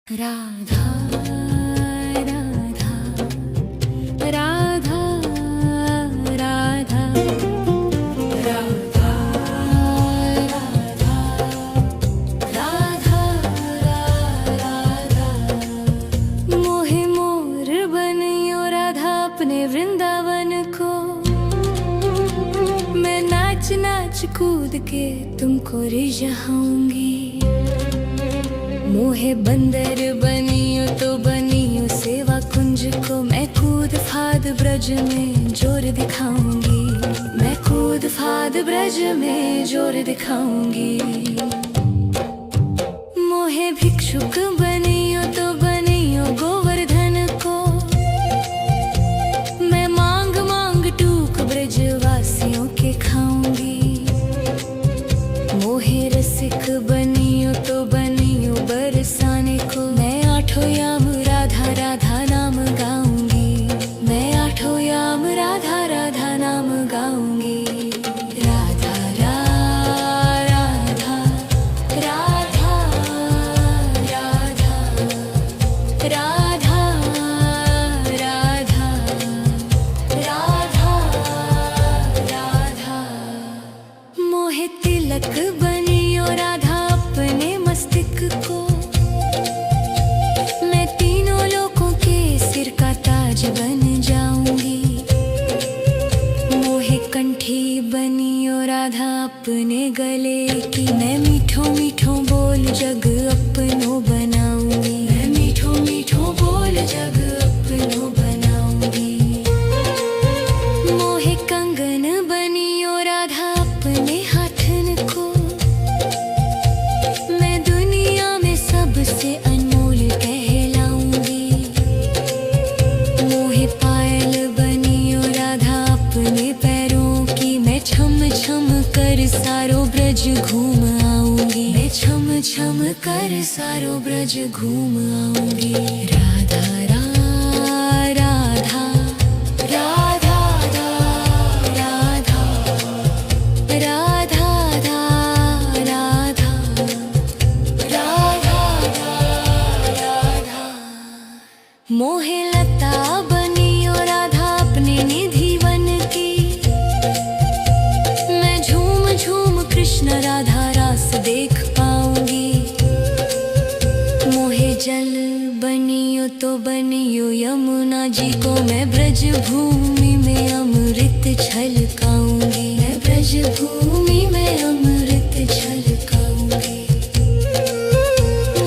राधा राधा राधा राधा राधा राधा राधा मोहे मोर बनियो राधा अपने वृंदावन को। मैं नाच नाच कूद के तुमको रिझाऊंगी। मोहे बंदर बनियो तो बनियो सेवा कुंज को। मैं कूद फाद ब्रज में जोर दिखाऊंगी। मैं कूद फाद ब्रज में जोर दिखाऊंगी। मोहे भिक्षुक बनियो तो बनियो गोवर्धन को। मैं मांग मांग टूक ब्रज वासियों के खाऊंगी। मोहे रसिक बनियो तो बनियो बरसाने को। मैं आठों याम राधा राधा नाम गाऊंगी। मैं आठों याम राधा राधा नाम गाऊंगी। राधा राधा राधा राधा राधा राधा राधा राधा मोहे तिलक बनियो राधा अपने मस्तिष्क को। मैं तीनों लोगों के सिर का ताज बन जाऊंगी। मोहे कंठी बनियो राधा अपने गले की। मैं मीठो मीठो बोल जग अपनो बनाऊंगी। मैं मीठो मीठो बोल जग अपनो बनाऊंगी। मोहे कंगन बनियो राधा अपने हाथन को। मैं दुनिया में सबसे अनमोल कहलाऊंगी। मोहे पायल बनियो राधा अपने पैरों की। मैं छम छम कर सारो ब्रज घूम आऊंगी। मैं छम छम कर सारो ब्रज घूम आऊंगी। राधा राधा राधा राधा राधा राधा राधा राधा मोहे लता बनियो राधा अपने निधि वन की। मैं झूम झूम कृष्ण राधा रास देख पाऊंगी। मोहे जल बनियो तो बनियो यमुना जी को। मैं ब्रज भूमि में अमृत छलकाऊंगी। मैं ब्रज भूमि में अमृत छलकाऊंगी।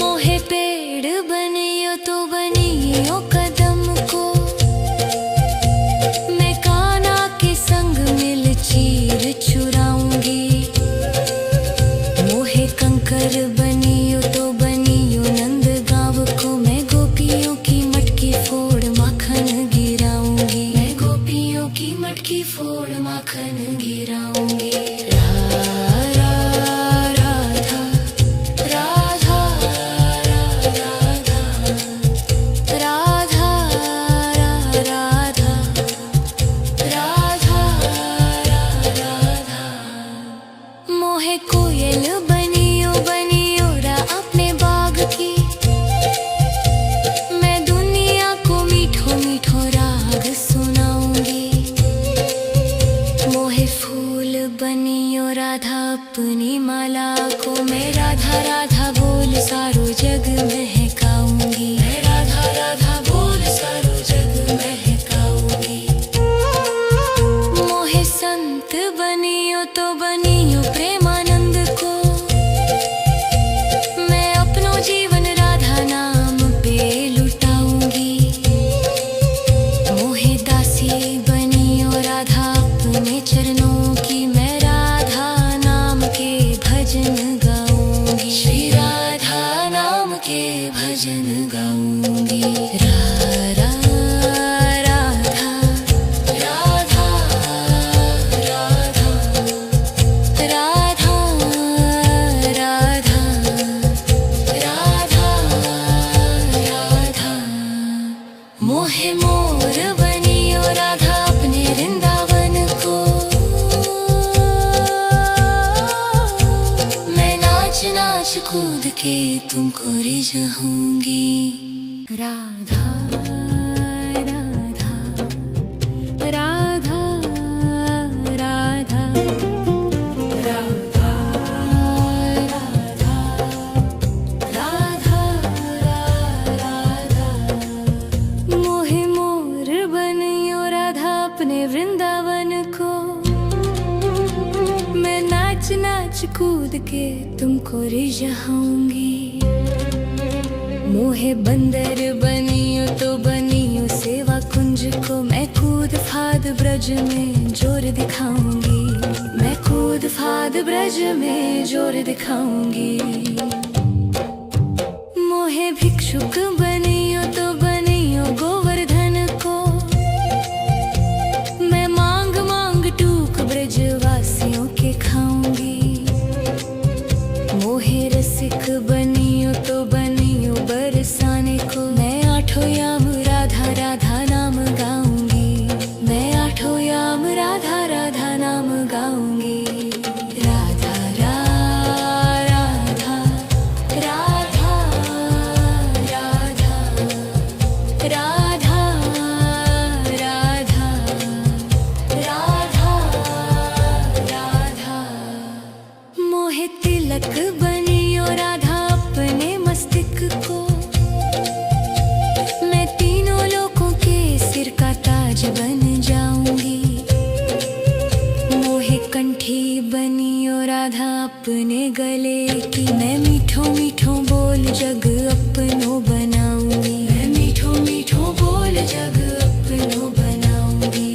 मोहे पेड़ बनियो तो बनियो कदम को। मैं कान्हा के संग मिल चीर चुराऊंगी। मोहे कंकर बनियो तो बनियो नंद गांव को। मैं गोपियों की मटकी फोड़ माखन गिराऊंगी। मैं गोपियों की मटकी फोड़ माखन गिराऊंगी। राधा राधा राधा राधा राधा राधा मोहे कोयल बनियो बनियो रा अपने बाग की। मैं दुनिया को मीठो मीठो राग सुनाऊंगी। मोहे फूल बनियो राधा अपनी माला को। मैं राधा राधा बोल सारो जग महकाऊंगी। मैं राधा राधा बोल सारो जग महकाऊंगी। मोहे संत बनियो तो बनियो प्रेमानंद को। मैं अपनो जीवन राधा नाम पे लुटाऊंगी। मोहे दासी बनियो राधा अपने चरणों की। मैं राधा नाम के भजन गाऊंगी। श्री राधा नाम के भजन गाऊंगी। राधा राधा राधा राधा राधा राधा राधा मोहे मोर बनियो राधा अपने वृंदावन को। मैं नाच नाच कूद के तुमको रिझाऊंगी। राधा राधा राधा राधा राधा राधा राधा मोहे मोर बनियो राधा अपने वृंदावन को। मैं नाच नाच कूद के तुमको रिझाऊंगी। मोहे बंदर बनियो तो बनियो सेवा कुंज को। मैं कूद फाद ब्रज में जोर दिखाऊंगी। मैं कूद फाद ब्रज में जोर दिखाऊंगी। मोहे भिक्षुक बनियो तो बनियो गोवर्धन को। मैं मांग मांग टूक ब्रजवासियों के खाऊंगी। मोहे रसिक बनियो तो बनियो बरसाने को। मैं आठों याम राधा राधा नाम गाऊंगी। मैं आठों याम राधा राधा नाम गाऊंगी। राधा राधा राधा राधा राधा राधा राधा राधा मोहे तिलक बनियो राधा अपने मस्तिष्क को। मैं तीनों लोगों के सिर का ताज बन जाऊंगी। मोहे कंठी बनियो राधा अपने गले की। मैं मीठो मीठो बोल जग अपनो बनाऊंगी। मैं मीठो मीठो बोल जग अपनो बनाऊंगी।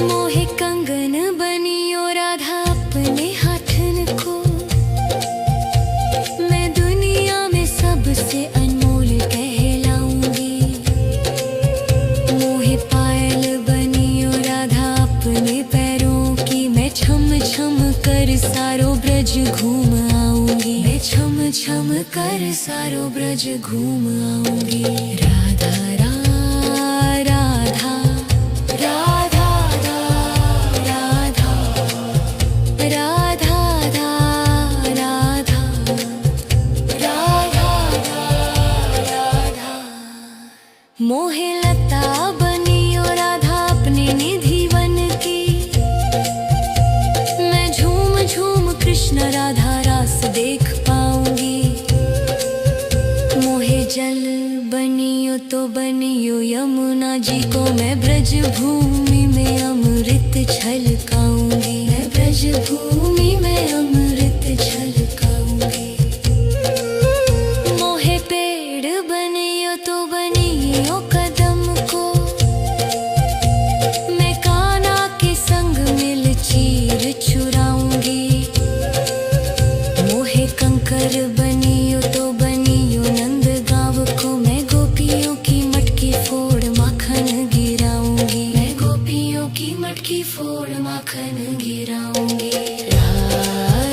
मोहे कंगन बनियो राधा अपने हाथन को। मैं दुनिया में सबसे अनमोल कहलाऊंगी। मोहे पायल बनियो राधा अपने पैरों की। मैं छम छम कर सारो ब्रज घूम आऊंगी। मैं छम छम कर सारो ब्रज घूम आऊंगी। राधा राधा राधा राधा राधा राधा राधा राधा मोहे लता बनियो राधा अपने निधि वन की। मैं झूम झूम कृष्ण राधा रास देख पाऊंगी। मोहे जल बनियो तो बनियो यमुना जी को। मैं ब्रज भूमि में अमृत छलकाऊंगी। मैं ब्रज भूमि में अमृत छलकाऊंगी। मोहे पेड़ बनियो तो बनियो कदम को। मैं कान्हा के संग मिल चीर चुराऊंगी। मोहे कंकर बनियो तो बनियो नंद गांव को। मैं गोपियों की मटकी फोड़ माखन गिराऊंगी। मैं गोपियों की मटकी फोड़ माखन गिराऊंगी। राधा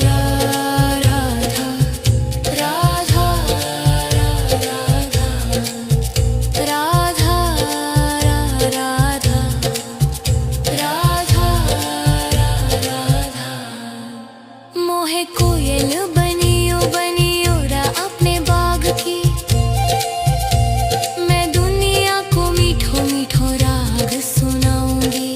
राधा राधा राधा राधा राधा राधा राधा मोहे कोयल बनियो बनियो रा अपने बाग की। मैं दुनिया को मीठो मीठो राग सुनाऊंगी।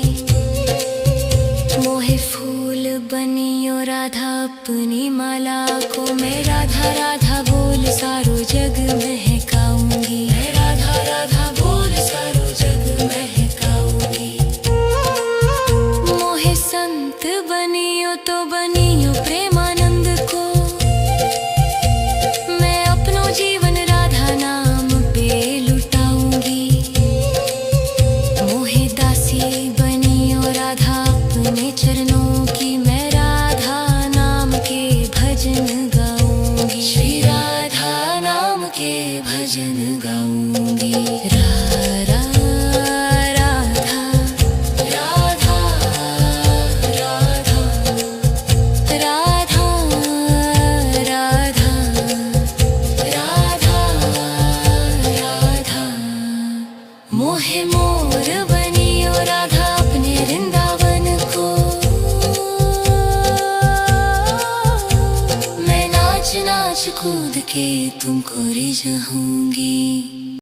मोहे फूल बनियो राधा अपनी माला को। मैं राधा राधा बोल सारो जग महकाऊंगी। मैं राधा राधा बोल सारो जग महकाऊंगी। मोहे संत बनियो तो बनियो प्रेमानंद को। मैं अपनो जीवन राधा नाम पे लुटाऊंगी। मोहे दासी बनियो राधा अपने चरणों की। मैं राधा नाम के भजन गाऊंगी। श्री राधा नाम के भजन गाऊंगी। राधा राधा राधा राधा राधा राधा राधा राधा मोहे मोर बनियो राधा अपने वृंदावन को। मैं नाच नाच तुमको रिझाऊंगी।